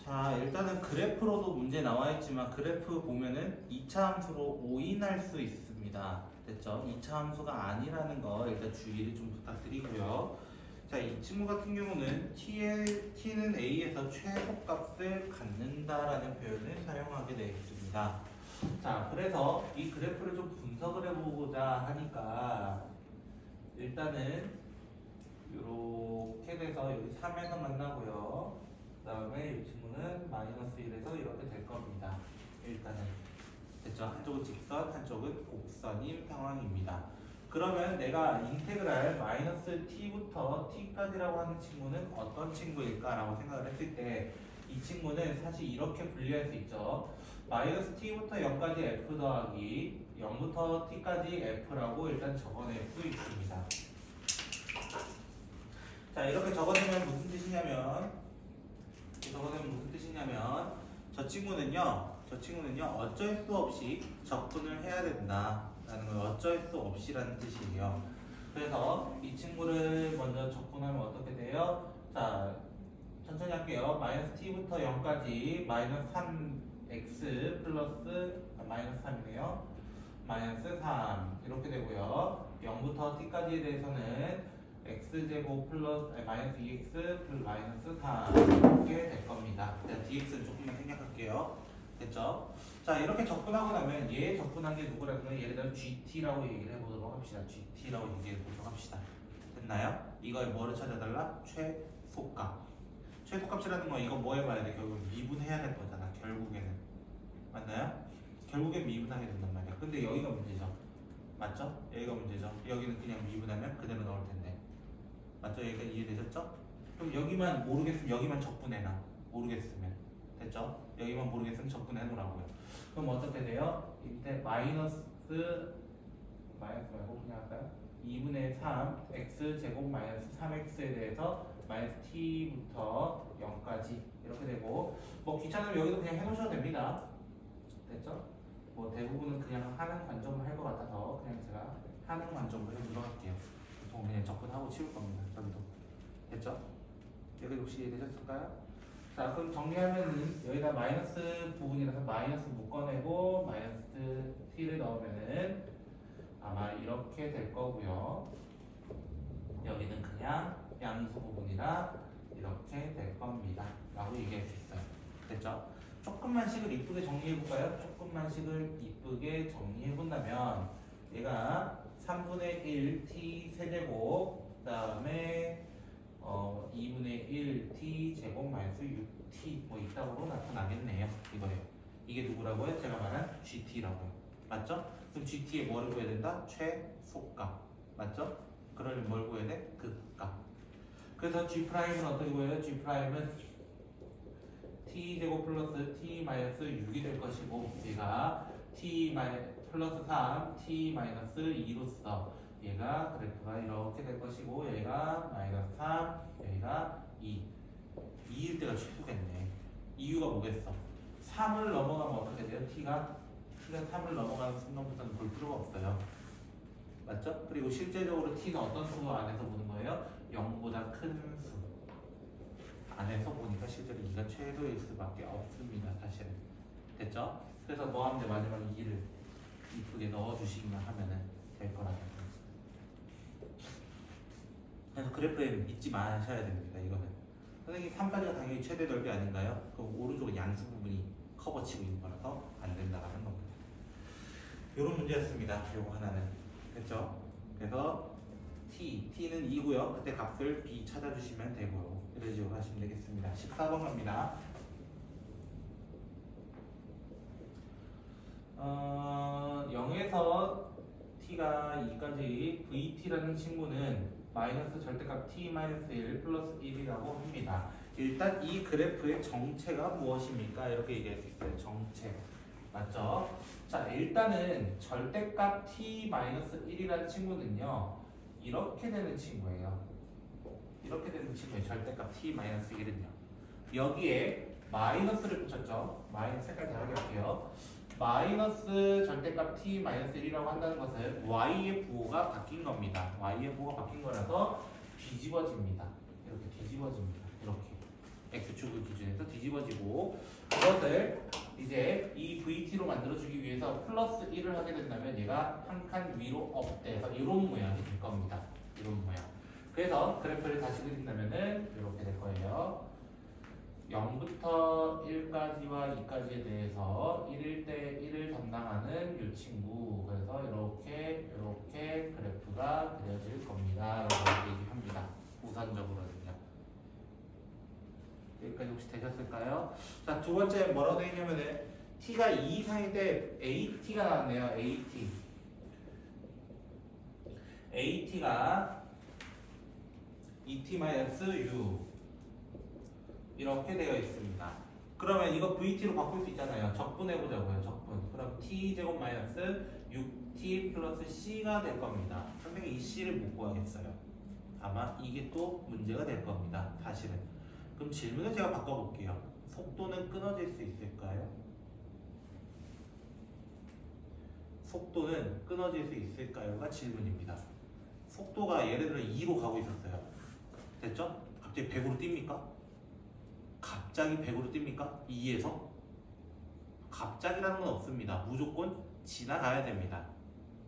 자, 일단은 그래프로도 문제 나와 있지만 그래프 보면은 2차 함수로 오인할 수 있습니다. 됐죠? 2차 함수가 아니라는 거 일단 주의를 좀 부탁드리고요. 자, 이 친구 같은 경우는 t는 a에서 최소값을 갖는다라는 표현을 사용하게 되겠습니다. 자, 그래서 이 그래프를 좀 분석을 해보고자 하니까 일단은 이렇게 돼서 여기 3에서 만나고요. 그 다음에 이 친구는 마이너스 1에서 이렇게 될 겁니다. 일단은 됐죠? 한쪽은 직선, 한쪽은 곡선인 상황입니다. 그러면 내가 인테그랄 마이너스 t부터 t까지라고 하는 친구는 어떤 친구일까라고 생각을 했을 때 이 친구는 사실 이렇게 분리할 수 있죠. 마이너스 t부터 0까지 f 더하기 0부터 t까지 f라고 일단 적어낼 수 있습니다. 자, 이렇게 적어내면 무슨 뜻이냐면 저 친구는요 어쩔 수 없이 접근을 해야 된다라는 걸 어쩔 수 없이라는 뜻이에요. 그래서 이 친구를 먼저 접근하면 어떻게 돼요? 자, 천천히 할게요. 마이너스 t부터 0까지 마이너스 3x 플러스 마이너스 3이네요. 마이너스 3 이렇게 되고요. 0부터 t까지에 대해서는 x제곱 플러스 마이너스 2x 플러스 마이너스 4 이렇게 될 겁니다. dx는 조금만 생략할게요. 됐죠? 자, 이렇게 접근하고 나면 얘 접근한 게 누구라고 하면 예를 들어 gt라고 얘기를 해보도록 합시다. gt라고 얘기해보도록 합시다. 됐나요? 이걸 뭐를 찾아달라? 최소값. 최소값이라는 건 이거 뭐 해봐야 돼? 결국 미분해야 될 거잖아. 결국에는. 맞나요? 결국엔 미분하게 된단 말이야. 근데 여기가 문제죠. 맞죠? 여기가 문제죠. 여기는 그냥 미분하면 그대로 나올 텐데. 맞죠? 여기까지 이해되셨죠? 그럼 여기만 모르겠으면 여기만 적분해놔. 모르겠으면. 됐죠? 여기만 모르겠으면 적분해놓으라고요. 그럼 어떻게 돼요? 이때 마이너스 말고 그냥 할까요? 2분의 3 x제곱 마이너스 3x에 대해서 마이너스 t부터 0까지 이렇게 되고 뭐 귀찮으면 여기도 그냥 해놓으셔도 됩니다. 됐죠? 뭐 대부분은 그냥 하는 관점을 할 것 같아서 그냥 제가 하는 관점으로 해보도록 할게요. 보통 그냥 접근하고 치울 겁니다. 저기도. 됐죠? 여기 혹시 이해되셨을까요? 자, 그럼 정리하면은 여기다 마이너스 부분이라서 마이너스 묶어내고 마이너스 t를 넣으면은 아마 이렇게 될 거고요. 여기는 그냥 양수 부분이라 이렇게 될 겁니다. 라고 얘기할 수 있어요. 됐죠? 조금만 식을 이쁘게 정리해볼까요? 조금만 식을 이쁘게 정리해본다면 얘가 3분의 1 t 세제곱 그 다음에 2분의 1 t 제곱 마이너스 6t 뭐 이따구로 나타나겠네요. 이거예요. 이게 누구라고요? 제가 말한 gt라고요. 맞죠? 그럼 gt에 뭐를 구해야 된다? 최소값. 맞죠? 그러려면 뭘 구해야 돼? 극값. 그래서 g'은 어떻게 구해요? g'은 t제곱 플러스 t 마이너스 6이 될 것이고 얘가 t 플러스 3 t 마이너스 2로서 얘가 그래프가 이렇게 될 것이고 얘가 마이너스 3 여기가 2일 때가 최소겠네. 이유가 뭐겠어? 3을 넘어가면 어떻게 돼요? t가 3을 넘어가는 순간부터는 볼 필요가 없어요. 맞죠? 그리고 실제적으로 t는 어떤 수 안에서 보는 거예요? 0보다 큰 수 안에서 보니까 실제로 2가 최소일 수밖에 없습니다. 사실은. 됐죠? 그래서 뭐 하면 돼? 마지막에 2를 이쁘게 넣어주시기만 하면은 될 거라는 거예요. 그래서 그래프에 믿지 마셔야 됩니다. 이거는. 선생님 3까지가 당연히 최대 넓이 아닌가요? 그럼 오른쪽은 양수 부분이 커버치고 있는 거라서 안 된다라는 겁니다. 이런 문제였습니다. 요거 하나는. 됐죠? 그래서 t는 2고요. 그때 값을 b 찾아주시면 되고요. 이런 식으로 하시면 되겠습니다. 14번 갑니다. 0에서 t가 2까지 vt라는 친구는 마이너스 절대값 t-1 플러스 1이라고 합니다. 일단 이 그래프의 정체가 무엇입니까? 이렇게 얘기할 수 있어요. 정체. 맞죠? 자, 일단은 절대값 t-1이라는 친구는요. 이렇게 되는 친구예요. 이렇게 되는 친구예요. 절대값 t-1은요. 여기에 마이너스를 붙였죠. 마이너스 색깔 다르게 할게요. 마이너스 절대값 t-1이라고 한다는 것은 y의 부호가 바뀐 겁니다. y의 부호가 바뀐 거라서 뒤집어집니다. 이렇게 뒤집어집니다. 이렇게 x축을 기준해서 뒤집어 뒤집어지고 그것을 이제 이 VT로 만들어주기 위해서 플러스 1을 하게 된다면 얘가 한 칸 위로 업돼서 이런 모양이 될 겁니다. 이런 모양. 그래서 그래프를 다시 그린다면은 이렇게 될 거예요. 0부터 1까지와 2까지에 대해서 1일 때 1을 담당하는 이 친구. 그래서 이렇게 그래프가 그려질 겁니다. 라고 얘기합니다. 우선적으로는요. 여기까지 혹시 되셨을까요? 자, 두 번째 뭐라고 되어 있냐면은 t가 2 이상인데 at가 나왔네요. at가 et-u 이렇게 되어 있습니다. 그러면 이거 vt로 바꿀 수 있잖아요. 적분해보자고요. 적분. 그럼 t제곱 마이너스 6t 플러스 c가 될 겁니다. 선생님이 이 c를 못 구하겠어요. 아마 이게 또 문제가 될 겁니다. 사실은. 그럼 질문을 제가 바꿔볼게요. 속도는 끊어질 수 있을까요? 속도는 끊어질 수 있을까요?가 질문입니다. 속도가 예를 들어 2로 가고 있었어요. 됐죠? 갑자기 100으로 뜁니까? 갑자기 100으로 뜁니까? 2에서? 갑자기라는 건 없습니다. 무조건 지나가야 됩니다.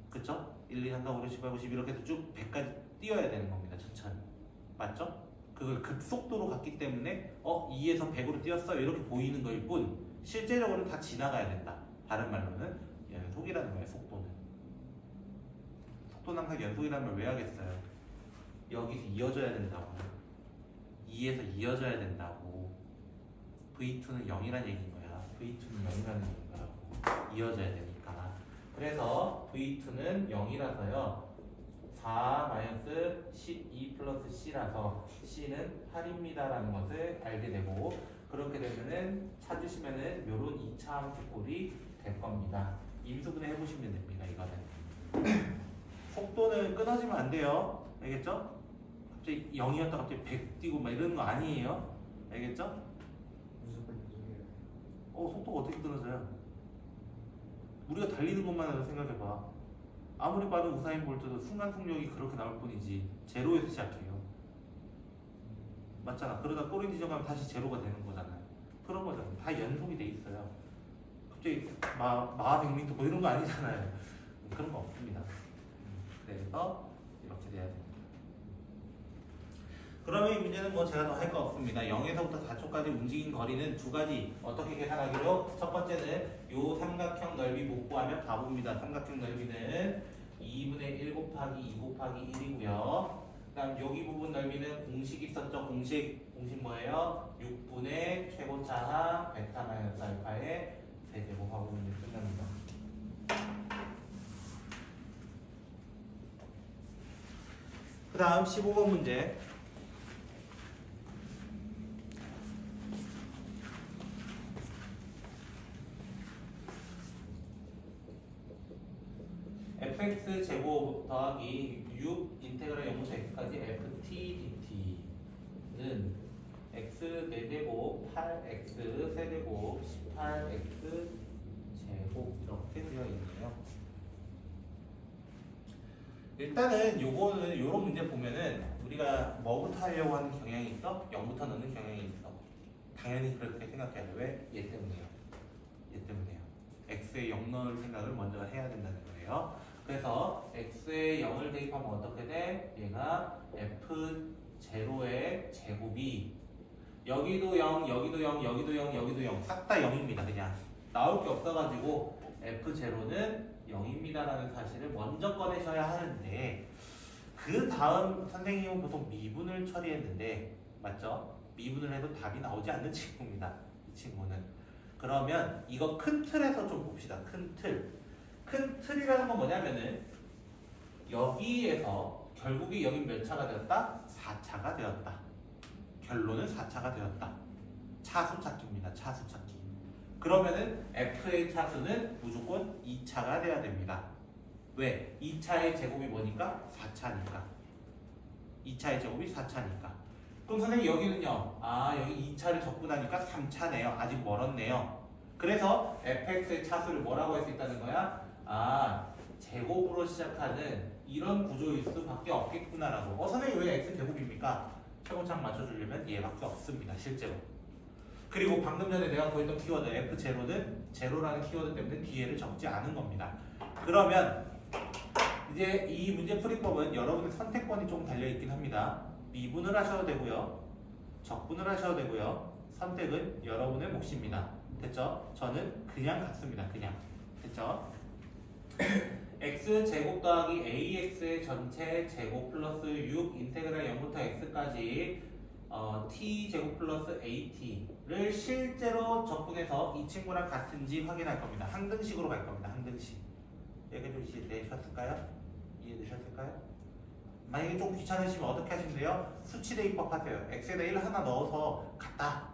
그쵸? 1, 2, 3, 4, 5, 6, 7, 8, 9, 10 이렇게 해서 쭉 100까지 뛰어야 되는 겁니다. 천천히. 맞죠? 그걸 급속도로 갔기 때문에 2에서 100으로 뛰었어요. 이렇게 보이는 거일 뿐 실제적으로는 다 지나가야 된다. 다른 말로는 연속이라는 거예요. 속도는. 속도는 항상 연속이라는 말 왜 하겠어요? 여기서 이어져야 된다고. 2에서 이어져야 된다고. V2는 0이라는 얘기인 거야. V2는 0이라는 얘기인 거라고. 이어져야 되니까. 그래서 V2는 0이라서요. 4-12 플러스 C라서 C는 8입니다라는 것을 알게 되고 그렇게 되면은 찾으시면은 요런 2차 함수꼴이 될 겁니다. 임수분해 해보시면 됩니다. 이거는. 속도는 끊어지면 안 돼요. 알겠죠? 갑자기 0이었다 갑자기 100 뛰고 막 이러는 거 아니에요. 알겠죠? 무조건 연속이에요. 속도가 어떻게 끊어져요? 우리가 달리는 것만 생각해봐. 아무리 빠른 우사인 볼트도 순간 속력이 그렇게 나올 뿐이지 제로에서 시작해요. 맞잖아. 그러다 꼬리 지정하면 다시 제로가 되는 거잖아요. 그런 거잖아요. 다 연속이 돼 있어요. 갑자기 마 100m 뭐 이런 거 아니잖아요. 그런 거 없습니다. 그래서 이렇게 돼야 됩니다. 그러면 이 문제는 뭐 제가 더 할 거 없습니다. 0에서부터 4초까지 움직인 거리는 두 가지. 어떻게 계산하기로? 첫 번째는 요 삼각형 넓이 못 구하면 바보입니다. 삼각형 넓이는 2분의 1 곱하기 2 곱하기 1이고요. 그 다음 여기 부분 넓이는 공식 있었죠? 공식 뭐예요? 6분의 최고차항 베타 마이너스 알파의 세제곱하고 문제 끝납니다. 그 다음 15번 문제. fx 제곱 더하기 6 인테그랄 0부터 x까지 ft dt는 x 4제곱 8x 세제곱 18x 제곱 이렇게 되어 있네요. 일단은 요거는 요런 문제 보면은 우리가 뭐부터 하려고 하는 경향이 있어? 0부터 넣는 경향이 있어. 당연히 그렇게 생각해야 돼. 왜? 얘 때문이에요. 얘 때문에요. x에 0 넣을 생각을 먼저 해야 된다는 거예요. 그래서 x에 0을 대입하면 어떻게 돼? 얘가 f0의 제곱이 여기도 0, 여기도 0, 여기도 0, 여기도 0 싹 다 0입니다. 그냥 나올 게 없어가지고 f0는 0입니다라는 사실을 먼저 꺼내셔야 하는데 그 다음 선생님은 보통 미분을 처리했는데 맞죠? 미분을 해도 답이 나오지 않는 친구입니다. 이 친구는. 그러면 이거 큰 틀에서 좀 봅시다. 큰 틀. 큰 틀이라는 건 뭐냐면은 여기에서 결국에 여기 몇 차가 되었다? 4차가 되었다. 결론은 4차가 되었다. 차수 찾기입니다. 차수 찾기. 그러면은 f의 차수는 무조건 2차가 돼야 됩니다. 왜? 2차의 제곱이 뭐니까? 4차니까. 2차의 제곱이 4차니까. 그럼 선생님 여기는요? 여기 2차를 적분하니까 3차네요. 아직 멀었네요. 그래서 fx의 차수를 뭐라고 할 수 있다는 거야? 제곱으로 시작하는 이런 구조일 수밖에 없겠구나라고. 선생님 왜 x 제곱입니까? 최고차항 맞춰주려면 얘밖에 없습니다. 실제로. 그리고 방금 전에 내가 구했던 키워드 F0는 제로라는 키워드 때문에 뒤에를 적지 않은 겁니다. 그러면 이제 이 문제 풀이법은 여러분의 선택권이 좀 달려있긴 합니다. 미분을 하셔도 되고요. 적분을 하셔도 되고요. 선택은 여러분의 몫입니다. 됐죠? 저는 그냥 갔습니다. 그냥. 됐죠? x제곱 더하기 ax의 전체 제곱 플러스 6 인테그랄 0부터 x까지 t제곱 플러스 at를 실제로 적분해서 이 친구랑 같은지 확인할 겁니다. 항등식으로 갈 겁니다. 항등식. 여기 좀 이해되셨을까요? 이해되셨을까요? 만약에 좀 귀찮으시면 어떻게 하시면 돼요? 수치 대입법 하세요. x에다 1 하나 넣어서 같다.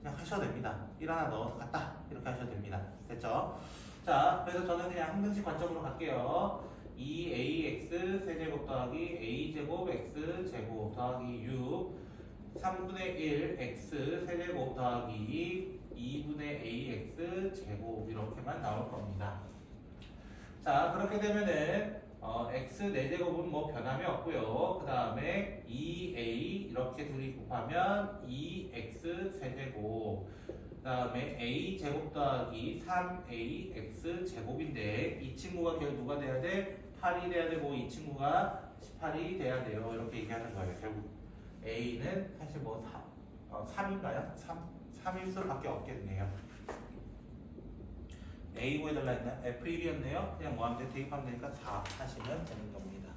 그냥 하셔도 됩니다. 1 하나 넣어서 같다. 이렇게 하셔도 됩니다. 됐죠? 자, 그래서 저는 그냥 항등식 관점으로 갈게요. 2ax 세제곱 더하기 a제곱 x제곱 더하기 6 3분의 1 x 세제곱 더하기 2분의 ax 제곱 이렇게만 나올 겁니다. 자, 그렇게 되면은 x 4제곱은 뭐 변함이 없고요. 그 다음에 2a 이렇게 둘이 곱하면 2x 세제곱 그 다음에 a 제곱 더하기 3ax 제곱인데 이 친구가 결국 누가 돼야 돼? 8이 돼야 되고 이 친구가 18이 돼야 돼요. 이렇게 얘기하는 거예요. 결국 a는 사실 뭐 3인가요? 3일 수밖에 없겠네요. A 구해달라 했나? F1이었네요. 그냥 뭐하면 대입하면 되니까 4 하시면 되는 겁니다.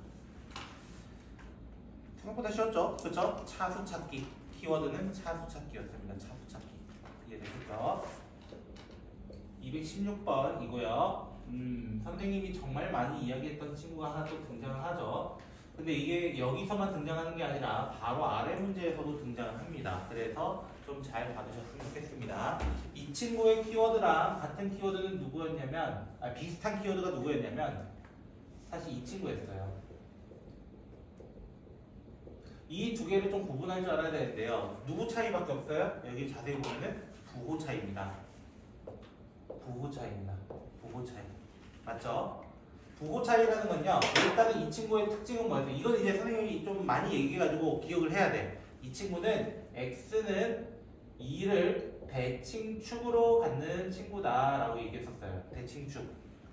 생각보다 쉬웠죠? 그쵸? 차수 찾기. 키워드는 차수 찾기였습니다. 차수 찾기. 이해되셨죠? 216번이고요. 선생님이 정말 많이 이야기했던 친구가 하나 또 등장을 하죠. 근데 이게 여기서만 등장하는 게 아니라 바로 아래 문제에서도 등장을 합니다. 그래서 좀 잘 받으셨으면 좋겠습니다. 이 친구의 키워드랑 같은 키워드는 누구였냐면, 비슷한 키워드가 누구였냐면, 사실 이 친구였어요. 이 두 개를 좀 구분할 줄 알아야 되는데요. 누구 차이밖에 없어요? 여기 자세히 보면은 부호 차이입니다. 부호 차이입니다. 부호 차이. 맞죠? 부호 차이라는 건요. 일단은 이 친구의 특징은 뭐였어요? 이건 이제 선생님이 좀 많이 얘기해가지고 기억을 해야 돼. 이 친구는 x는 2를 대칭축으로 갖는 친구다라고 얘기했었어요. 대칭축.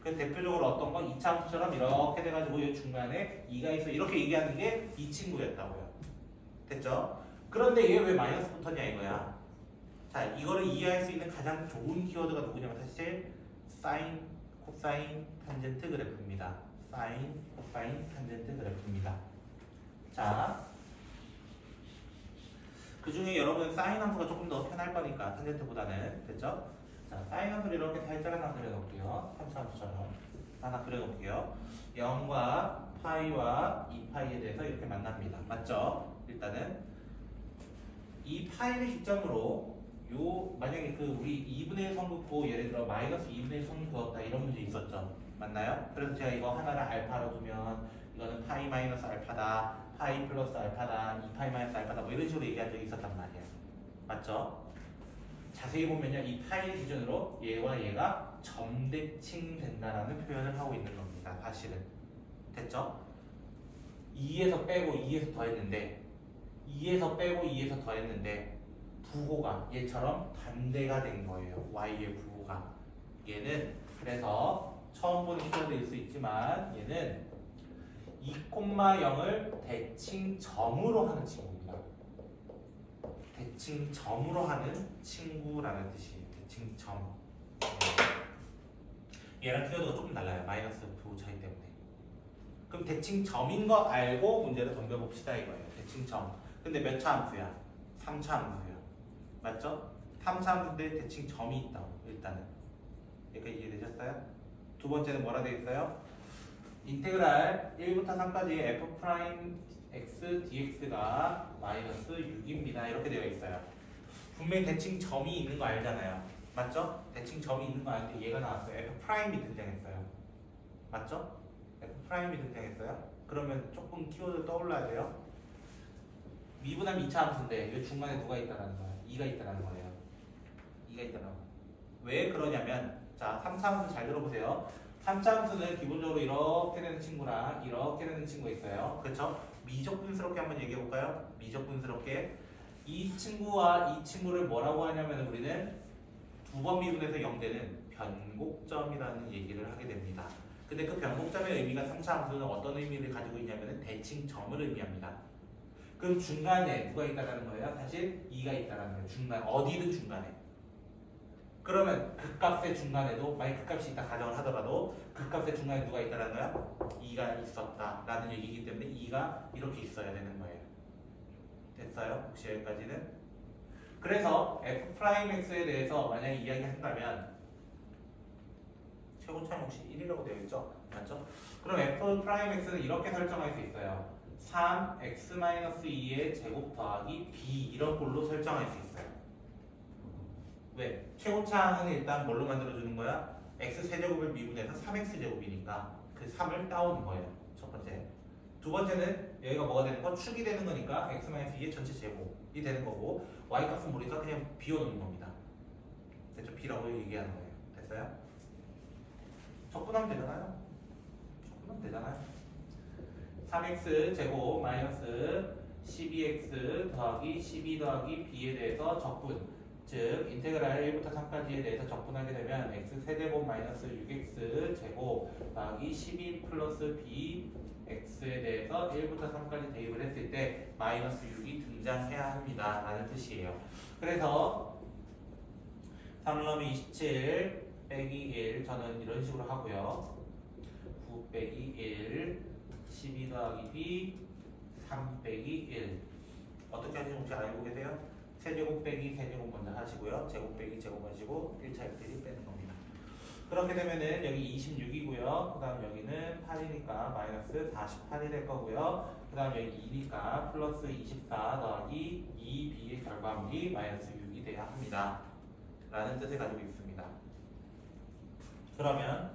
그래서 대표적으로 어떤 건 2차 함수처럼 이렇게 돼가지고 이 중간에 2가 있어 이렇게 얘기하는 게 이 친구였다고요. 됐죠? 그런데 얘 왜 마이너스 붙었냐 이거야. 자, 이거를 이해할 수 있는 가장 좋은 키워드가 누구냐면 사실 사인, 코사인, 탄젠트 그래프입니다. 사인, 코사인, 탄젠트 그래프입니다. 자, 그 중에 여러분 사인 함수가 조금 더 편할 거니까 탄젠트보다는 됐죠? 자, 사인 함수를 이렇게 살짝 하나 그려놓을게요. 3차 함수처럼 하나 그려놓을게요. 0과 파이와 2파이에 대해서 이렇게 만납니다. 맞죠? 일단은 이 파이를 기점으로 만약에 우리 2분의 1 선 긋고 예를 들어 마이너스 2분의 1 선 그었다 이런 문제 있었죠? 맞나요? 그래서 제가 이거 하나를 알파로 두면 이거는 파이 마이너스 알파다, 파이 플러스 알파다, 2파이 마이너스 알파다 뭐 이런 식으로 얘기한 적이 있었단 말이에요. 맞죠? 자세히 보면요, 이 파이 기준으로 얘와 얘가 점대칭 된다라는 표현을 하고 있는 겁니다. 사실은. 됐죠? 2에서 빼고 2에서 더했는데 2에서 빼고 2에서 더했는데 부호가 얘처럼 반대가 된 거예요. y의 부호가. 얘는 그래서 처음 보는 키워드일 수 있지만 얘는 2,0을 대칭점으로 하는 친구입니다. 대칭점으로 하는 친구라는 뜻이에요. 대칭점. 얘랑 키워드가 조금 달라요. 마이너스 부호 차이 때문에. 그럼 대칭점인 거 알고 문제를 덤벼봅시다 이거예요. 대칭점. 근데 몇 차 함수야? 3차 함수야. 맞죠? 3차 함수인데 대칭점이 있다고 일단은. 여기까지 이해되셨어요? 두 번째는 뭐라 되어 있어요? 인테그랄 1부터 3까지 f 프라임 x dx가 마이너스 6입니다. 이렇게 되어 있어요. 분명히 대칭점이 있는 거 알잖아요. 맞죠? 대칭점이 있는 거 아는데 얘가 나왔어요. f 프라임이 등장했어요. 맞죠? f 프라임이 등장했어요. 그러면 조금 키워드 떠올라야 돼요. 미분하면 2차 함수인데 이 중간에 누가 있다는 거예요? 2가 있다는 거예요. 2가 있다는 거예요. 왜 그러냐면 자, 3차 함수 잘 들어보세요. 3차 함수는 기본적으로 이렇게 되는 친구랑 이렇게 되는 친구가 있어요. 그렇죠? 미적분스럽게 한번 얘기해 볼까요? 미적분스럽게 이 친구와 이 친구를 뭐라고 하냐면 우리는 두 번 미분해서 0되는 변곡점이라는 얘기를 하게 됩니다. 근데 그 변곡점의 의미가 3차 함수는 어떤 의미를 가지고 있냐면 대칭점을 의미합니다. 그럼 중간에 누가 있다는 거예요? 사실 2가 있다는 거예요. 중간, 어디든 중간에. 그러면 그 값의 중간에도 만약 그 값이 있다 가정을 하더라도 그 값의 중간에 누가 있다는 거야? 2가 있었다라는 얘기이기 때문에 2가 이렇게 있어야 되는 거예요. 됐어요? 혹시 여기까지는? 그래서 f'x에 대해서 만약에 이야기한다면 최고차이 혹시 1이라고 되어 있죠? 맞죠? 그럼 f'x는 이렇게 설정할 수 있어요. 3x-2의 제곱 더하기 b 이런 꼴로 설정할 수 있어요. 왜? 최고차항은 일단 뭘로 만들어주는 거야? x-세제곱을 미분해서 3x-제곱이니까 그 3을 따오는 거예요. 첫 번째. 두 번째는 여기가 뭐가 되는 거? 축이 되는 거니까 x-2의 전체 제곱이 되는 거고 y값은 모르니까 그냥 비워놓는 겁니다. 됐죠? b라고 얘기하는 거예요. 됐어요? 적분하면 되잖아요. 적분하면 되잖아요. 3x 제곱 마이너스 12x 더하기 12 더하기 b에 대해서 적분, 즉 인테그랄 1부터 3까지에 대해서 적분하게 되면 x 세제곱 마이너스 6x 제곱 더하기 12 플러스 b x에 대해서 1부터 3까지 대입을 했을 때 마이너스 6이 등장해야 합니다 라는 뜻이에요. 그래서 3 넣으면 27 빼기 1 저는 이런 식으로 하고요. 9 빼기 1 12 더하기 b 3 빼기 1 어떻게 하시는지 혹시 알고 계세요? 세제곱 빼기 세제곱 먼저 하시고요. 제곱 빼기 제곱 하시고 1차 x들이 빼는 겁니다. 그렇게 되면은 여기 26이고요. 그 다음 여기는 8이니까 마이너스 48이 될 거고요. 그 다음 여기 2니까 플러스 24 더하기 2b의 결과물이 마이너스 6이 돼야 합니다. 라는 뜻을 가지고 있습니다. 그러면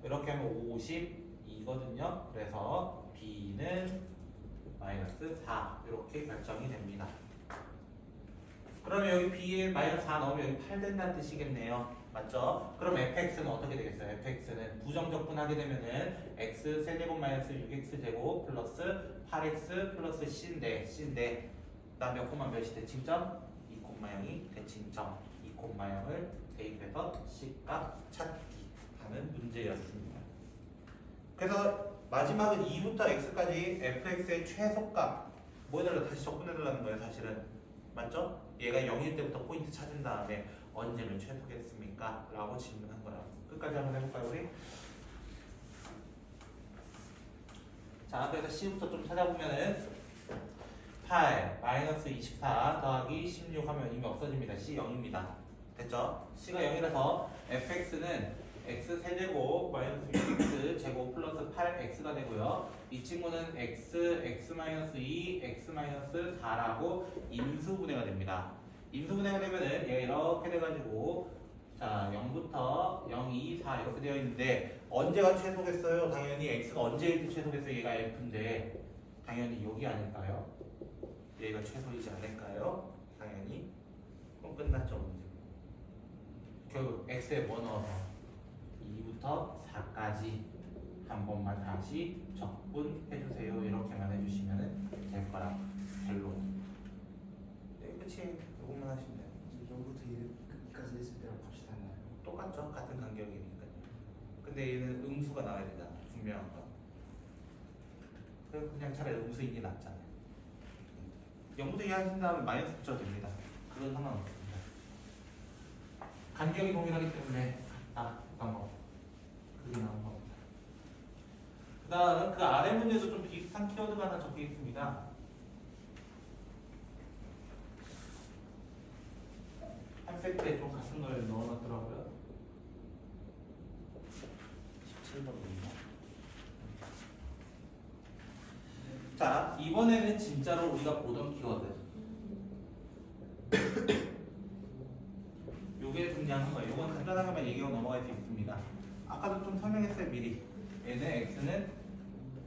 이렇게 하면 52거든요. 그래서 b는 마이너스 4 이렇게 결정이 됩니다. 그러면 여기 b에 마이너스 4 넣으면 여기 8 된다는 뜻이겠네요. 맞죠? 그럼 fx는 어떻게 되겠어요? fx는 부정적분하게 되면은 x 세제곱 마이너스 6x 제곱 플러스 8x 플러스 c인데 나 몇 콤마 몇이 대칭점? 2,0이 대칭점 2,0을 대입해서 c값 찾기 하는 문제였습니다. 그래서 마지막은 2부터 x까지 fx의 최소값 뭐 해달라? 다시 적분해달라는 거예요 사실은. 맞죠? 얘가 0일 때부터 포인트 찾은 다음에 언제면 최소겠습니까? 라고 질문한 거라고. 끝까지 한번 해볼까요 우리? 자 그래서 C부터 좀 찾아보면은 8 마이너스 24 더하기 16 하면 이미 없어집니다. C 0입니다. 됐죠? C가 0이라서 fx는 x 세제곱 마이너스 6x 제곱 플러스 8x가 되고요. 이 친구는 x 마이너스 2 x 마이너스 4라고 임수분해가 됩니다. 임수분해가 되면은 얘가 이렇게 돼가지고 자 0부터 0, 2, 4 이렇게 되어 있는데 언제가 최소겠어요? 당연히 x가 언제일 때 최소겠어요? 얘가 f인데 당연히 여기 아닐까요? 얘가 최소이지 않을까요? 당연히. 그럼 끝났죠 문제. 결국 x에 뭐 넣어서 2부터 4까지 한 번만 다시 적분해주세요. 이렇게만 해주시면 될 거라. 별로. 네, 끝이 이것만 하시면 돼요. 0부터 2까지 했을 때랑 값이 달라요. 똑같죠? 같은 간격이니까요. 근데 얘는 음수가 나와야 되잖아. 분명한 거. 그래서 그냥 차라리 음수인 게 낫잖아요. 0부터 2 하신 다음에 마이너스 붙여도 됩니다. 그건 상관없습니다. 간격이 동일하기 때문에 같다. 방법. 그게 나온 겁니다. 그 다음 그 아래 문제도 좀 비슷한 키워드가 하나 적혀 있습니다. 한 세트에 좀 같은 걸 넣어놨더라고요. 17번입니다. 자, 이번에는 진짜로 우리가 보던 키워드. 요게 등장한 거예요. 요건 간단하게만 얘기하고 넘어갈 수 있습니다. 아까도 좀 설명했어요, 미리. 얘는 x는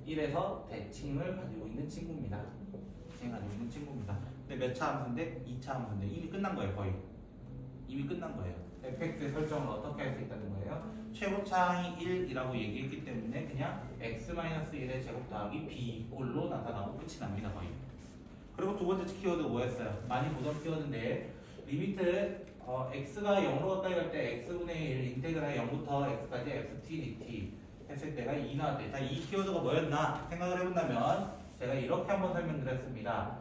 1에서 대칭을 가지고 있는 친구입니다. 대칭을 가지고 있는 친구입니다. 근데 몇 차 함수인데? 2차 함수인데 이미 끝난 거예요, 거의. 이미 끝난 거예요. fx의 설정을 어떻게 할 수 있다는 거예요? 최고차항이 1이라고 얘기했기 때문에 그냥 x-1의 제곱 더하기 b 꼴로 나타나고 끝이 납니다, 거의. 그리고 두 번째 키워드 뭐였어요? 많이 보던 키워드인데 리미트 x가 0으로 가까이 갈 때 x분의 1 인테그랄 0부터 x까지 ft dt 했을 때가 2 나왔대. 자, 이 키워드가 뭐였나 생각을 해본다면 제가 이렇게 한번 설명드렸습니다.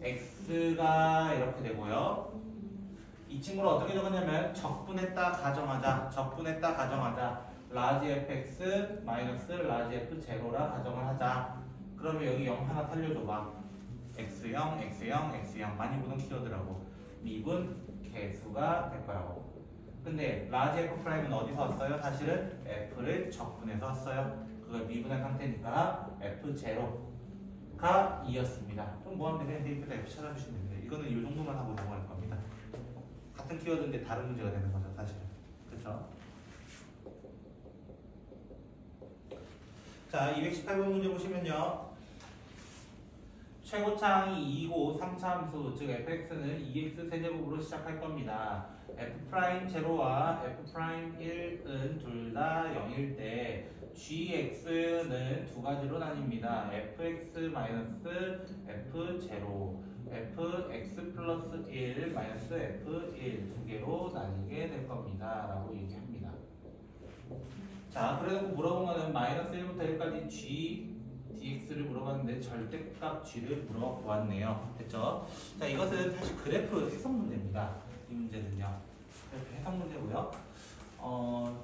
x가 이렇게 되고요. 이 친구를 어떻게 적었냐면 적분했다 가정하자 라지 fx 마이너스 라지 f 제로라 가정을 하자. 그러면 여기 0 하나 살려줘봐. x0 x0 x0 많이 보던 키워드라고. 미분 개수가 될 거라고. 근데 라지 f 프라임은 어디서 왔어요? 사실은 f를 적분해서 왔어요. 그걸 미분한 상태니까 f0가 2였습니다. 좀 뭐하면 되냐? 대입해서 f 찾아주시면 됩니다. 이거는 이 정도만 하고 넘어갈 겁니다. 같은 키워드인데 다른 문제가 되는 거죠, 사실은. 그렇죠? 자, 218번 문제 보시면요. 최고차항이 2고 3차 함수, 즉 fx는 2x 세제곱으로 시작할 겁니다. f'0와 f'1은 둘 다 0일 때 gx는 두 가지로 나뉩니다. fx-f0, fx 플러스 1 마이너스 f1 두 개로 나뉘게 될 겁니다. 라고 얘기합니다. 자, 그래서 물어본 거는 마이너스 1부터 1까지 g dx를 물어봤는데 절대값 g를 물어보았네요. 됐죠? 자, 이것은 사실 그래프 해석 문제입니다. 이 문제는요. 그래프 해석 문제고요.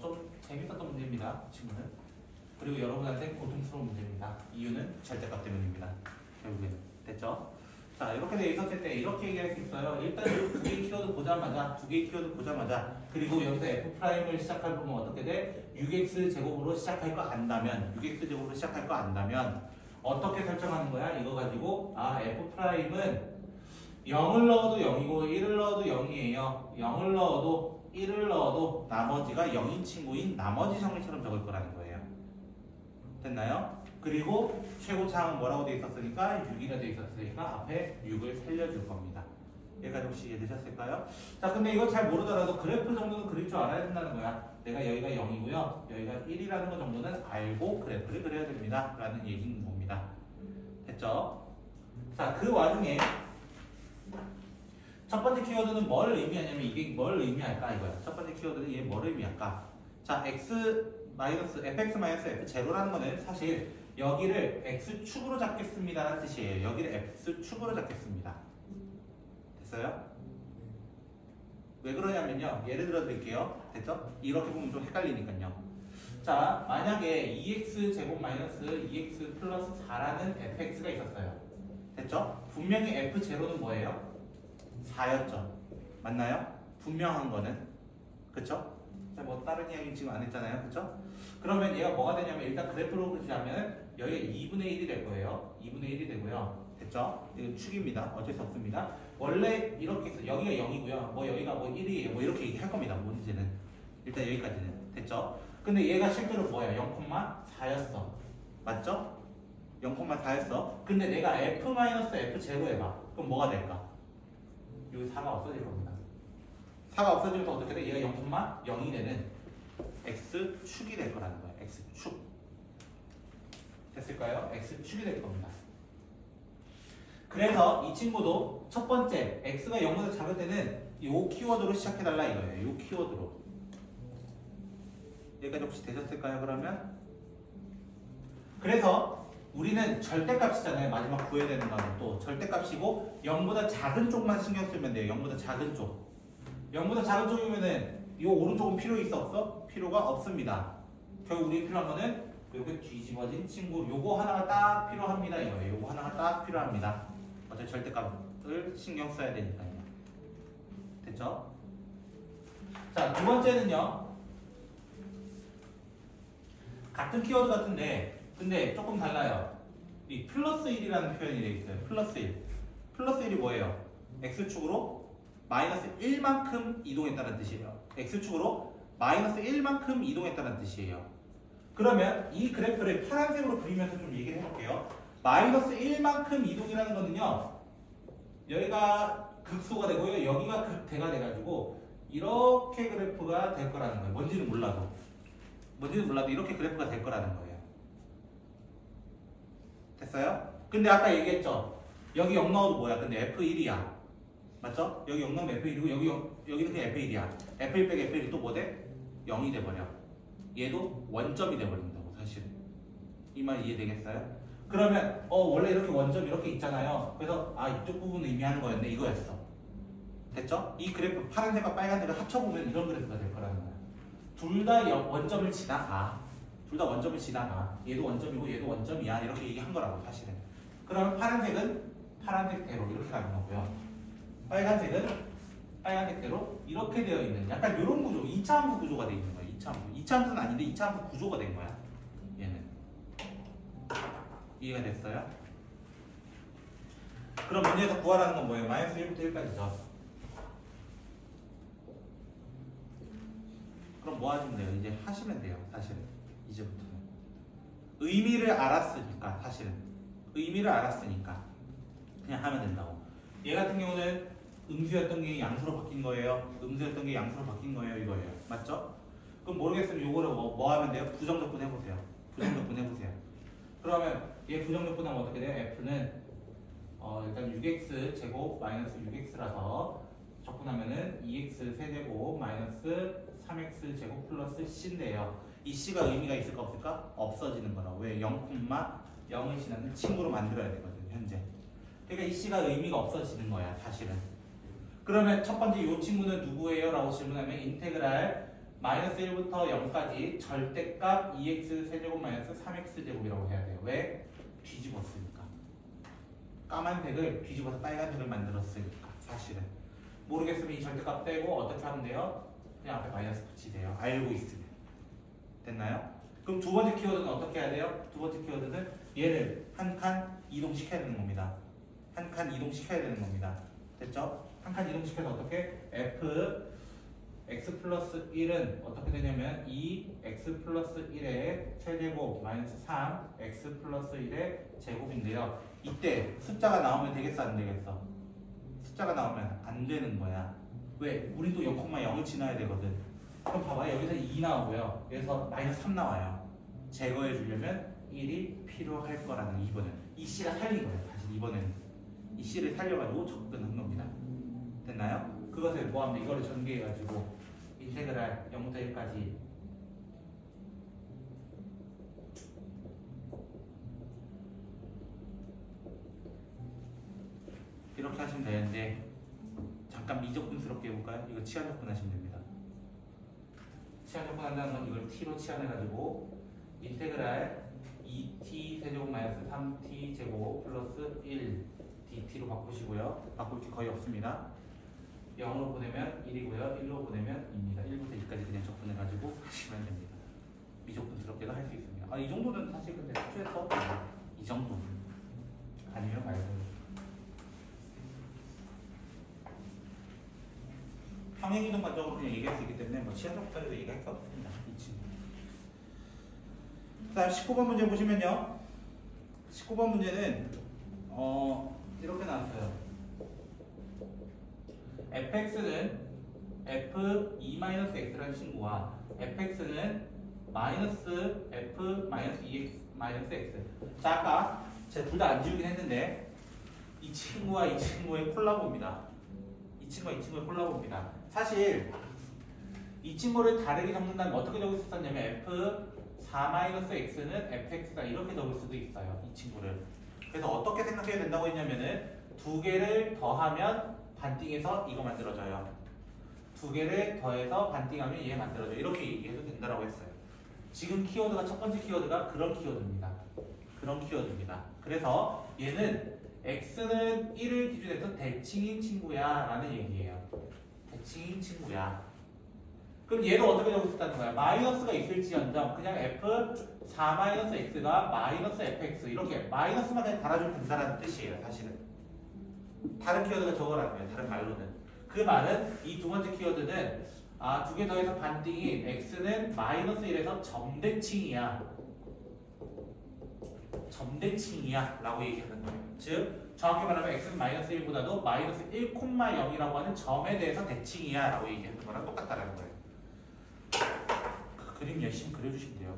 좀 재밌었던 문제입니다. 이 친구는. 그리고 여러분한테 고통스러운 문제입니다. 이유는 절대값 때문입니다. 결국에는. 됐죠? 자, 이렇게 돼 있었을 때 이렇게 얘기할 수 있어요. 일단 두 개의 키워드 보자마자 그리고 여기서 f'을 시작할 부분 어떻게 돼? 6x 제곱으로 시작할 거 안다면 어떻게 설정하는 거야? 이거 가지고 f'은 0을 넣어도 0이고 1을 넣어도 0이에요. 0을 넣어도 1을 넣어도 나머지가 0인 친구인 나머지 정리처럼 적을 거라는 거예요. 됐나요? 그리고 최고차항은 뭐라고 돼 있었으니까 6이라 돼 있었으니까 앞에 6을 살려줄 겁니다. 여기까지 혹시 이해되셨을까요? 자, 근데 이거 잘 모르더라도 그래프 정도는 그릴 줄 알아야 된다는 거야. 내가 여기가 0이고요. 여기가 1이라는 거 정도는 알고 그래프를 그려야 됩니다. 라는 얘기인 겁니다. 됐죠? 자, 그 와중에 첫 번째 키워드는 뭘 의미하냐면 이게 뭘 의미할까 이거야. 첫 번째 키워드는 얘 뭘 의미할까? 자, fx-f0라는 거는 사실 여기를 x축으로 잡겠습니다라는 뜻이에요. 여기를 x축으로 잡겠습니다. 됐어요? 왜 그러냐면요. 예를 들어 드릴게요. 됐죠? 이렇게 보면 좀 헷갈리니까요. 자, 만약에 2x 제곱 마이너스 2x 플러스 4라는 fx가 있었어요. 됐죠? 분명히 f0는 뭐예요? 4였죠. 맞나요? 분명한 거는. 그쵸? 자, 뭐 다른 이야기 지금 안 했잖아요. 그쵸? 그러면 얘가 뭐가 되냐면 일단 그래프로 그리자면 여기가 2분의 1이 될 거예요. 2분의 1이 되고요. 됐죠? 이건 축입니다. 어쩔 수 없습니다. 원래 이렇게 있어. 여기가 0이고요. 뭐 여기가 뭐 1이에요. 뭐 이렇게 얘기할 겁니다. 문제는. 일단 여기까지는. 됐죠? 근데 얘가 실제로 뭐야? 0,4였어. 맞죠? 0,4였어. 근데 내가 f-f 제로 해봐. 그럼 뭐가 될까? 여기 4가 없어질 겁니다. 4가 없어지면서 어떻게 돼? 얘가 0,0이 되는 x축이 될 거라는 거예요. x축. 됐을까요? x축이 될 겁니다. 그래서 이 친구도 첫 번째 x가 0보다 작을 때는 이 키워드로 시작해달라 이거예요. 이 키워드로. 여기까지 혹시 되셨을까요? 그러면? 그래서 우리는 절대값이잖아요. 마지막 구해야 되는 거는 또 절대값이고 0보다 작은 쪽만 신경 쓰면 돼요. 0보다 작은 쪽. 0보다 작은 쪽이면은 이 오른쪽은 필요 있어 없어? 필요가 없습니다. 결국 우리 필요한 거는 이렇게 뒤집어진 친구 요거 하나가 딱 필요합니다. 이거예요. 요거 하나가 딱 필요합니다. 어차피 절대값을 신경 써야 되니까요. 됐죠? 자, 두 번째는요. 같은 키워드 같은데 근데 조금 달라요. 이 플러스 1이라는 표현이 되어 있어요. 플러스 1. 플러스 1이 뭐예요? x축으로 마이너스 1만큼 이동했다는 뜻이에요. x축으로 마이너스 1만큼 이동했다는 뜻이에요. 그러면 이 그래프를 파란색으로 그리면서 좀 얘기를 해볼게요. 마이너스 1만큼 이동이라는 거는요. 여기가 극소가 되고요. 여기가 극대가 돼가지고 이렇게 그래프가 될 거라는 거예요. 뭔지는 몰라도 이렇게 그래프가 될 거라는 거예요. 됐어요? 근데 아까 얘기했죠. 여기 0 넣어도 뭐야? 근데 F1이야. 맞죠? 여기 0 넣으면 F1이고 여기는 그냥 F1이야. F1 빼기 F1이 또 뭐 돼? 0이 돼버려. 얘도 원점이 돼버린다고 사실은. 이 말 이해되겠어요? 그러면 원래 이렇게 원점 이렇게 있잖아요. 그래서 이쪽 부분 의미하는 거였네 이거였어. 됐죠? 이 그래프 파란색과 빨간색을 합쳐보면 이런 그래프가 될 거라는 거야. 둘 다 원점을 지나가. 둘 다 원점을 지나가. 얘도 원점이고 얘도 원점이야. 이렇게 얘기한 거라고 사실은. 그러면 파란색은 파란색대로 이렇게 가는 거고요. 빨간색은 빨간색대로 이렇게 되어 있는 약간 이런 구조, 2차 함수 구조가 되어 있는 거야. 2차 함수. 2차 함수는 아닌데 2차 함수 구조가 된 거야. 얘는. 이해가 됐어요? 그럼 문제에서 구하라는 건 뭐예요? 마이너스 1부터 1까지죠. 그럼 뭐 하시면 돼요? 이제 하시면 돼요. 사실은. 이제부터는. 의미를 알았으니까 사실은. 의미를 알았으니까 그냥 하면 된다고. 얘 같은 경우는 음수였던 게 양수로 바뀐 거예요. 음수였던 게 양수로 바뀐 거예요. 이거예요. 맞죠? 그럼 모르겠으면 요거를 뭐 하면 돼요? 부정적분 해보세요. 부정적분 해보세요. 그러면 얘 부정적분하면 어떻게 돼요? F는 일단 6x 제곱 마이너스 6x라서 적분하면은 2x 세제곱 마이너스 3x 제곱 플러스 c인데요. 이 c가 의미가 있을까 없을까? 없어지는 거라. 왜? 0,0을 지나는 친구로 만들어야 되거든 현재. 그러니까 이 c가 의미가 없어지는 거야 사실은. 그러면 첫 번째 이 친구는 누구예요? 라고 질문하면 인테그랄 마이너스 1부터 0까지 절대값 2x 세제곱 마이너스 3x 제곱이라고 해야 돼요. 왜? 뒤집었으니까. 까만색을 뒤집어서 빨간색을 만들었으니까 사실은. 모르겠으면 이 절대값 빼고 어떻게 하면 돼요? 그냥 앞에 마이너스 붙이세요. 알고 있으면. 됐나요? 그럼 두 번째 키워드는 어떻게 해야 돼요? 두 번째 키워드는 얘를 한 칸 이동시켜야 되는 겁니다. 한 칸 이동시켜야 되는 겁니다. 됐죠? 한 칸 이동시켜서 어떻게? f x 플러스 1은 어떻게 되냐면 2x 플러스 1의 세제곱 마이너스 3 x 플러스 1의 제곱인데요. 이때 숫자가 나오면 되겠어 안 되겠어? 숫자가 나오면 안 되는 거야. 왜? 우리 또 0,0을 지나야 되거든. 그럼 봐봐 여기서 2 나오고요. 여기서 마이너스 3 나와요. 제거해 주려면 1이 필요할 거라는 2번은 이 C가 살린 거예요. 사실 2번은 이 C를 살려가지고 접근한 겁니다. 됐나요? 그것을 뭐하면 이거를 전개해가지고 인테그랄 0부터 1까지 이렇게 하시면 되는데 잠깐 미적분스럽게 해볼까요? 이거 치환적분 하시면 됩니다. 치환적분 한다는 건 이걸 t로 치환해가지고 인테그랄 2t 세제곱 마이너스 3t 제곱 플러스 1 dt로 바꾸시고요. 바꿀 게 거의 없습니다. 0으로 보내면 1이고요. 1로 보내면 2입니다. 1부터 2까지 그냥 접근해가지고 하시면 됩니다. 미적분스럽게도 할 수 있습니다. 이 정도는 사실 근데 수에서 이 정도는 아니면 말고 평행이동 관점으로 그냥 얘기할 수 있기 때문에 뭐 치환적분까지도 얘기할 수 없습니다. 이 친구. 그 다음 19번 문제 보시면요. 19번 문제는 이렇게 나왔어요. fx는 f2-x라는 친구와 fx는 마이너스 f-2x-x. 자, 아까 제가 둘 다 안 지우긴 했는데 이 친구와 이 친구의 콜라보입니다. 이 친구와 이 친구의 콜라보입니다. 사실 이 친구를 다르게 적는다면 어떻게 적을 수 있었냐면 f4-x는 fx다 이렇게 적을 수도 있어요. 이 친구를. 그래서 어떻게 생각해야 된다고 했냐면은 두 개를 더하면 반띵해서 이거 만들어져요. 두 개를 더해서 반띵하면 얘 만들어져요. 이렇게 얘기해도 된다고 했어요. 지금 키워드가 첫 번째 키워드가 그런 키워드입니다. 그런 키워드입니다. 그래서 얘는 x는 1을 기준해서 대칭인 친구야 라는 얘기예요. 대칭인 친구야. 그럼 얘도 어떻게 적을 수 있다는 거야? 마이너스가 있을지언정 그냥 f4-x가 마이너스 fx 이렇게 마이너스만 그냥 달아주면 된다는 뜻이에요. 사실은. 다른 키워드가 저거라는 거예요. 다른 말로는. 그 말은 이 두 번째 키워드는 두 개 더해서 반띵인 x는 마이너스 1에서 점대칭이야. 점대칭이야 라고 얘기하는 거예요. 즉 정확히 말하면 x는 마이너스 1보다도 마이너스 1,0이라고 하는 점에 대해서 대칭이야 라고 얘기하는 거랑 똑같다라는 거예요. 그 그림 열심히 그려주시면 돼요.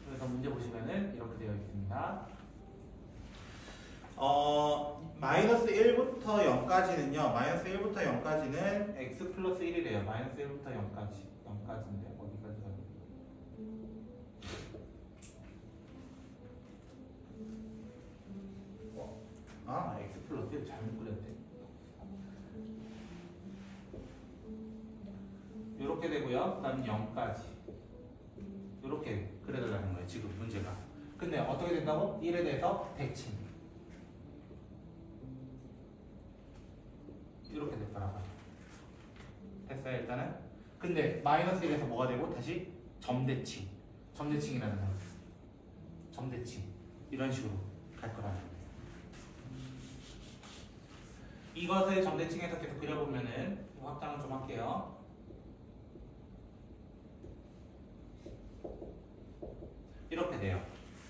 그래서 문제 보시면은 이렇게 되어 있습니다. 마이너스 1부터 0까지는요. 마이너스 1부터 0까지는 x 플러스 1이래요. 마이너스 1부터 0까지인데 어디까지 가요? x 플러스 1 잘못 그렸네. 이렇게 되고요. 그다음 0까지. 이렇게 그려달라는 거예요. 지금 문제가. 근데 어떻게 된다고? 1에 대해서 대칭. 이렇게 됐더라고요. 됐어요 일단은. 근데 마이너스 1에서 뭐가 되고 다시 점대칭. 점대칭이라는 거. 점대칭. 이런 식으로 갈 거라는 거예요. 이것을 점대칭에서 계속 그려보면은 확장을 좀 할게요. 이렇게 돼요.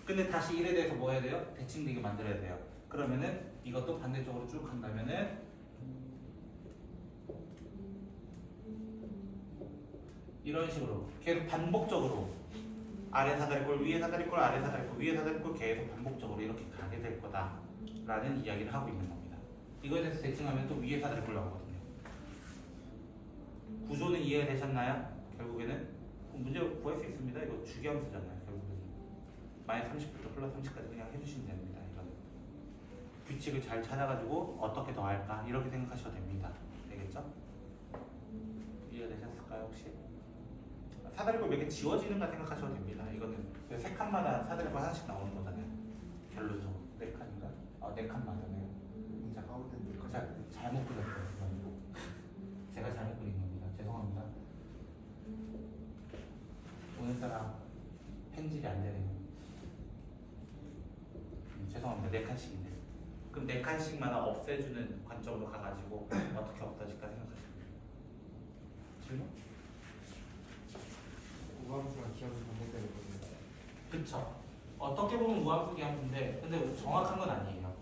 근데 다시 1에 대해서 뭐 해야 돼요? 대칭되게 만들어야 돼요. 그러면은 이것도 반대쪽으로 쭉 간다면은 이런 식으로 계속 반복적으로 아래 사다리꼴, 위에 사다리꼴, 아래 사다리꼴, 위에 사다리꼴 계속 반복적으로 이렇게 가게 될 거다라는 이야기를 하고 있는 겁니다. 이거에 대해서 대칭하면 또 위에 사다리꼴 나오거든요. 구조는 이해가 되셨나요? 결국에는 문제 구할 수 있습니다. 이거 주기함수잖아요. 결국에는 마이너스 30부터 플러스 30까지 그냥 해주시면 됩니다. 이거는 규칙을 잘 찾아가지고 어떻게 더 할까 이렇게 생각하셔도 됩니다. 되겠죠? 이해되셨을까요 혹시? 사다리꼴 몇 개 지워지는가 생각하셔도 됩니다. 이거는 세 칸마다 사다리꼴 하나씩 나오는 거잖아요. 결론적으로 4칸인가? 4칸마다네요. 자, 잘못 그렸어요. 제가 잘못 그린 겁니다. 죄송합니다. 오늘따라 펜질이 안 되네요. 죄송합니다. 4칸씩인데. 그럼 4칸씩마다 없애주는 관점으로 가가지고 어떻게 없어질까 생각하시면 돼요. 질문? 우함수랑 기함수 반복되는 거죠. 그쵸. 어떻게 보면 우함수 기함수인데 근데 정확한 건 아니에요.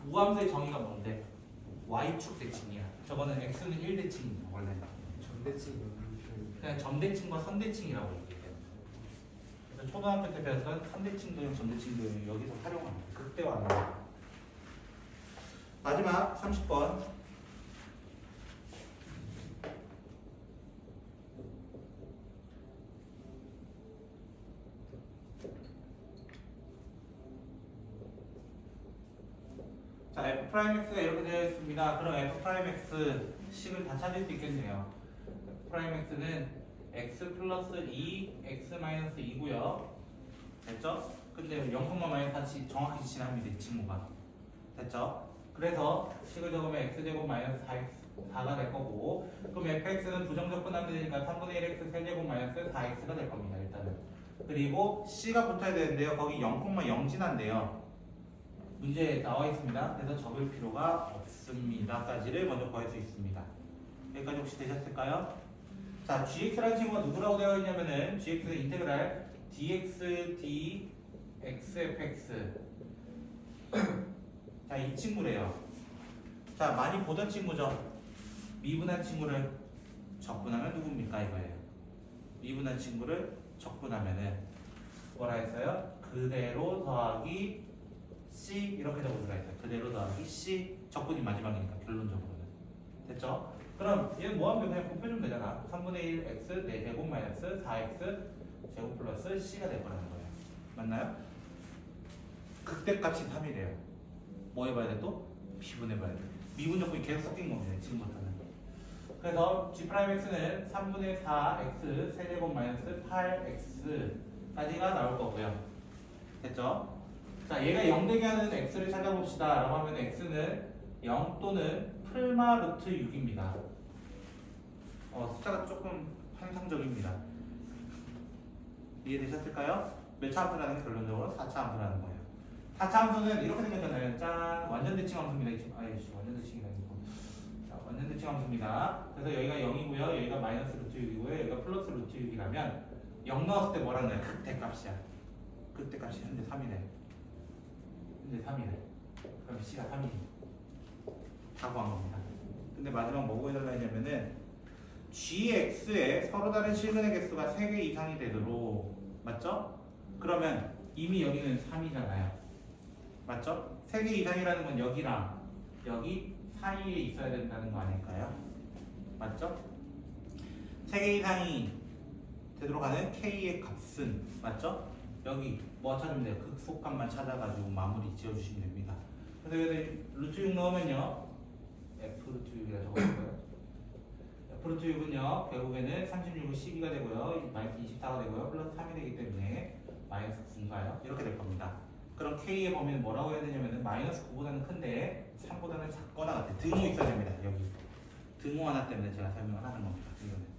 우함수의 정의가 뭔데? y축 대칭이야. 저거는 x는 1대칭이에요. 원래는. 전대칭 그냥 점대칭과 선대칭이라고 얘기해요. 그래서 초등학교 때 배웠던 선대칭도형, 점대칭도형 여기서 활용합니다. 극대화합니다. 마지막 30번. 자, f'x가 이렇게 되어 있습니다. 그럼 f'x 식을 다 찾을 수 있겠네요. f'x는 x 플러스 2, x 마이너스 2고요. 됐죠? 근데 0, 마이너스 4 정확히 지나갑니다. 이 친구가. 됐죠? 그래서 식을 적으면 x제곱 마이너스 4가 될 거고, 그럼 fx는 부정적 분하면 되니까 3분의 1x 세제곱 마이너스 4x가 될 겁니다. 일단은. 그리고 c가 붙어야 되는데요. 거기 0,0 지난데요. 문제에 나와 있습니다. 그래서 적을 필요가 없습니다까지를 먼저 구할 수 있습니다. 여기까지 혹시 되셨을까요? 자, gx라는 친구가 누구라고 되어 있냐면은 gx는 인테그랄 dx dx fx. 자, 이 친구래요. 자, 많이 보던 친구죠. 미분한 친구를 적분하면 누굽니까 이거예요. 미분한 친구를 적분하면은 뭐라 했어요? 그대로 더하기 C 이렇게 적어주라 했어요. 그대로 더하기 C 적분이 마지막이니까 결론적으로는. 됐죠? 그럼 얘는 뭐하면 그냥 곱해주면 되잖아. 3분의 1 x 4제곱 마이너스 4x 제곱 플러스 C가 될 거라는 거예요. 맞나요? 극대값이 3이래요. 뭐 해봐야 돼 또? 미분해봐야 돼. 미분 적분이 계속 섞인 겁니다. 지금부터는. 그래서 g'x는 3분의 4x 세제곱 마이너스 8x까지가 나올 거고요. 됐죠? 자, 얘가 0 되게 하는 x를 찾아봅시다. 라고 하면 x는 0 또는 풀마 루트 6입니다. 숫자가 조금 환상적입니다. 이해되셨을까요? 몇 차 함수라는 게 결론적으로 4차 함수라는 거예요. 4차 함수는 이렇게 생겼잖아요. 짠! 완전 대칭 함수입니다. 아이씨, 완전 대칭이 아니고. 자, 완전 대칭 함수입니다. 그래서 여기가 0이고요. 여기가 마이너스 루트 6이고요. 여기가 플러스 루트 6이라면 0 넣었을 때 뭐라는 거야? 극대값이야. 극대값이 현재 3이래. 현재 3이래. 그럼 C가 3이지. 다 구한 겁니다. 근데 마지막 뭐 구해달라 했냐면은 gx에 서로 다른 실근의 개수가 3개 이상이 되도록, 맞죠? 그러면 이미 여기는 3이잖아요. 맞죠? 3개 이상이라는 건 여기랑 여기 사이에 있어야 된다는 거 아닐까요? 맞죠? 3개 이상이 되도록 하는 k의 값은 맞죠? 여기 뭐 찾으면 돼요? 극소값만 찾아가지고 마무리 지어주시면 됩니다. 그래서 여기 루트 6 넣으면요 f 루트 6이라 적어볼까요? f 루트 6은요 결국에는 36은 12가 되고요 마이너스 24가 되고요 플러스 3이 되기 때문에 마이너스 9인가요? 이렇게 될 겁니다. 그럼 k의 범위는 뭐라고 해야 되냐면은 마이너스 9보다는 큰데 3보다는 작거나 같아. 등호 있어야 됩니다. 여기 등호 하나 때문에 제가 설명을 하는 겁니다. 이거는